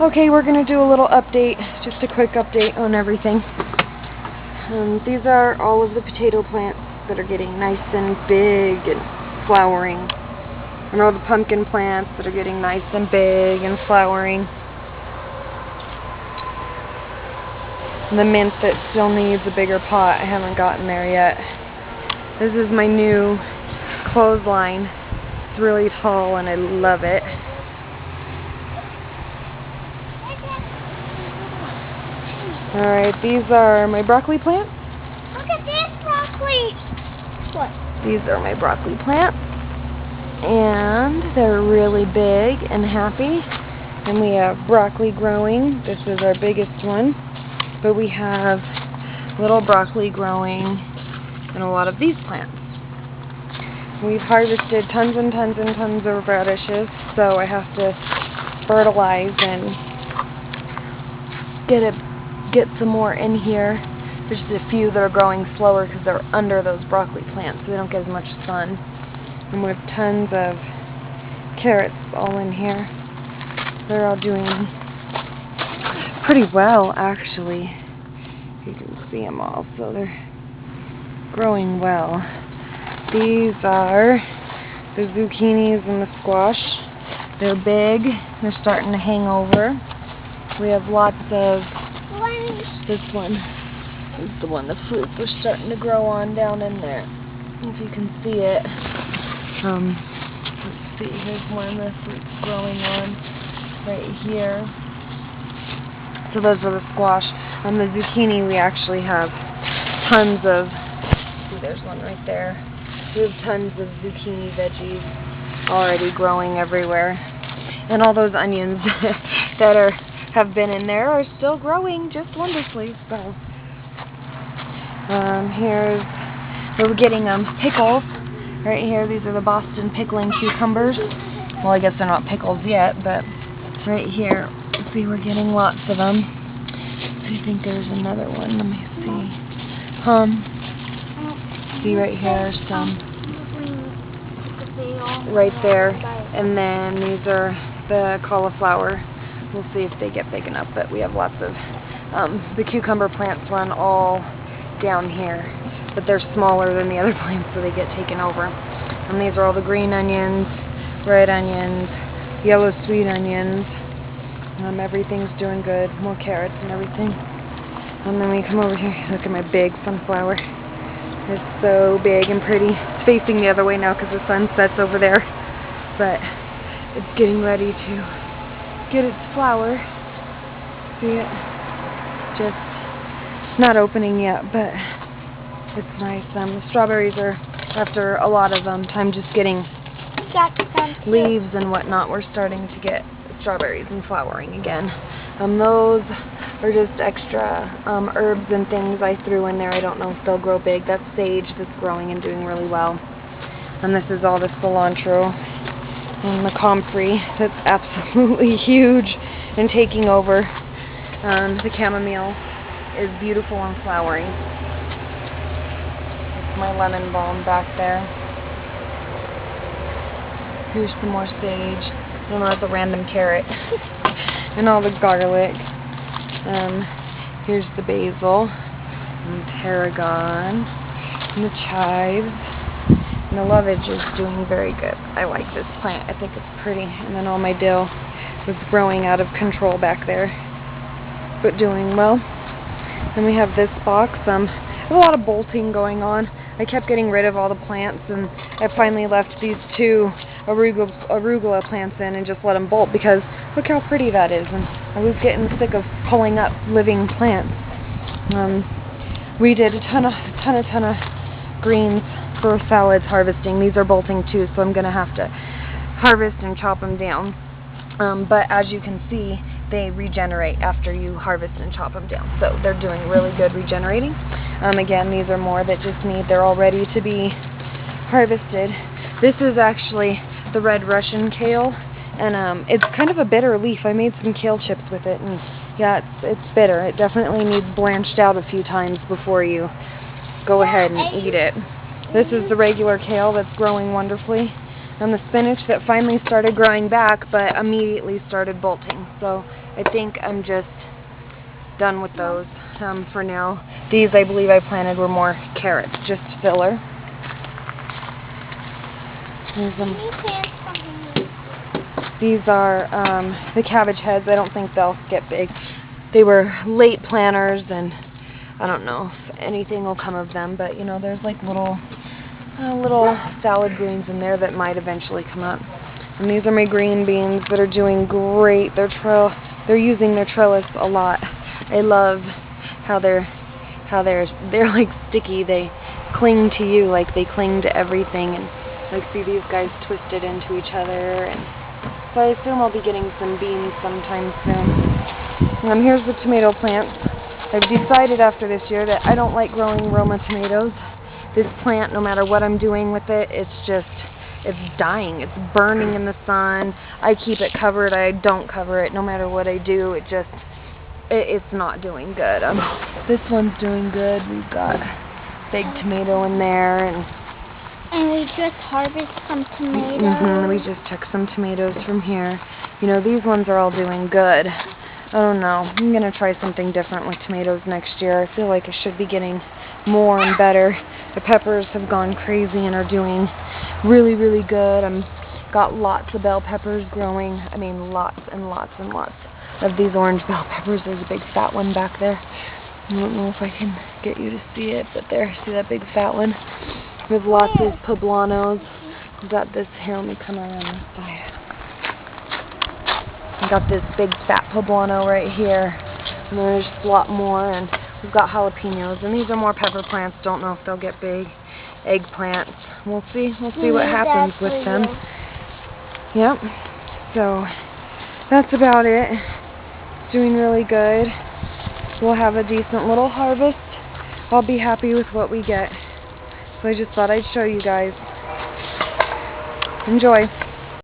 Okay, we're going to do a little update, just a quick update on everything. These are all of the potato plants that are getting nice and big and flowering. And all the pumpkin plants that are getting nice and big and flowering. And the mint that still needs a bigger pot, I haven't gotten there yet. This is my new clothesline. It's really tall and I love it. Alright, these are my broccoli plants. Look at this broccoli! What? These are my broccoli plants. And they're really big and happy. And we have broccoli growing. This is our biggest one. But we have little broccoli growing and a lot of these plants. We've harvested tons and tons and tons of radishes, so I have to fertilize and get some more in here. There's just a few that are growing slower because they're under those broccoli plants, so they don't get as much sun. And we have tons of carrots all in here. They're all doing pretty well, actually. You can see them all, so they're growing well. These are the zucchinis and the squash. They're big. They're starting to hang over. We have lots of... This one is the one the fruits are starting to grow on down in there. If you can see it. Let's see, here's one the fruits growing on right here. So those are the squash. On the zucchini we actually have tons of, see there's one right there. We have tons of zucchini veggies already growing everywhere. And all those onions that have been in there are still growing just wonderfully. So we're getting pickles right here. These are the Boston pickling cucumbers. Well, I guess they're not pickles yet, but right here, see, we're getting lots of them. I think there's another one. Let me see. See right here, some right there, and then these are the cauliflower. We'll see if they get big enough, but we have lots of, the cucumber plants run all down here, but they're smaller than the other plants, so they get taken over. And these are all the green onions, red onions, yellow sweet onions. Everything's doing good, more carrots and everything. And then we come over here, look at my big sunflower. It's so big and pretty. It's facing the other way now because the sun sets over there, but it's getting ready to get its flower. See it? Just not opening yet, but it's nice. The strawberries are, after a lot of time just getting leaves and whatnot, we're starting to get strawberries and flowering again. Those are just extra herbs and things I threw in there. I don't know if they'll grow big. That's sage that's growing and doing really well. And this is all the cilantro and the comfrey that's absolutely huge and taking over. The chamomile is beautiful and flowering. It's my lemon balm back there. Here's some more sage. And there's a random carrot. And all the garlic. Here's the basil. And tarragon. And the chives. And the lovage is doing very good. I like this plant. I think it's pretty. And then all my dill was growing out of control back there, but doing well. Then we have this box. There's a lot of bolting going on. I kept getting rid of all the plants, and I finally left these two arugula plants in and just let them bolt because look how pretty that is. And I was getting sick of pulling up living plants. We did a ton of greens for salads harvesting. These are bolting too, so I'm going to have to harvest and chop them down. But as you can see, they regenerate after you harvest and chop them down. So they're doing really good regenerating. Again, these are more that just they're all ready to be harvested. This is actually the red Russian kale, and it's kind of a bitter leaf. I made some kale chips with it, and yeah, it's bitter. It definitely needs blanched out a few times before you go ahead and eat it. This is the regular kale that's growing wonderfully, and the spinach that finally started growing back but immediately started bolting. So I think I'm just done with those for now. These I believe I planted were more carrots, just filler. These are the cabbage heads. I don't think they'll get big. They were late planters, and I don't know if anything will come of them, but you know, there's like little salad greens in there that might eventually come up. And these are my green beans that are doing great. They're using their trellis a lot. I love how they're like sticky. They cling to you, like they cling to everything, and like see these guys twisted into each other. And so I assume I'll be getting some beans sometime soon. Here's the tomato plants. I've decided after this year that I don't like growing Roma tomatoes. This plant, no matter what I'm doing with it, it's dying. It's burning in the sun. I keep it covered. I don't cover it. No matter what I do, it's not doing good. This one's doing good. We've got big tomato in there, and we just harvested some tomatoes. We just took some tomatoes from here. You know, these ones are all doing good. I don't know. I'm going to try something different with tomatoes next year. I feel like I should be getting more and better. The peppers have gone crazy and are doing really, really good. I've got lots of bell peppers growing. I mean, lots and lots and lots of these orange bell peppers. There's a big fat one back there. I don't know if I can get you to see it, but there, see that big fat one? We have lots of poblanos. We've got this, here, let me come around this side. We've got this big fat poblano right here, and there's a lot more, and we've got jalapenos, and these are more pepper plants. Don't know if they'll get big. Eggplants. We'll see what happens with them. Yep. So that's about it. It's doing really good. We'll have a decent little harvest. I'll be happy with what we get. So I just thought I'd show you guys. Enjoy.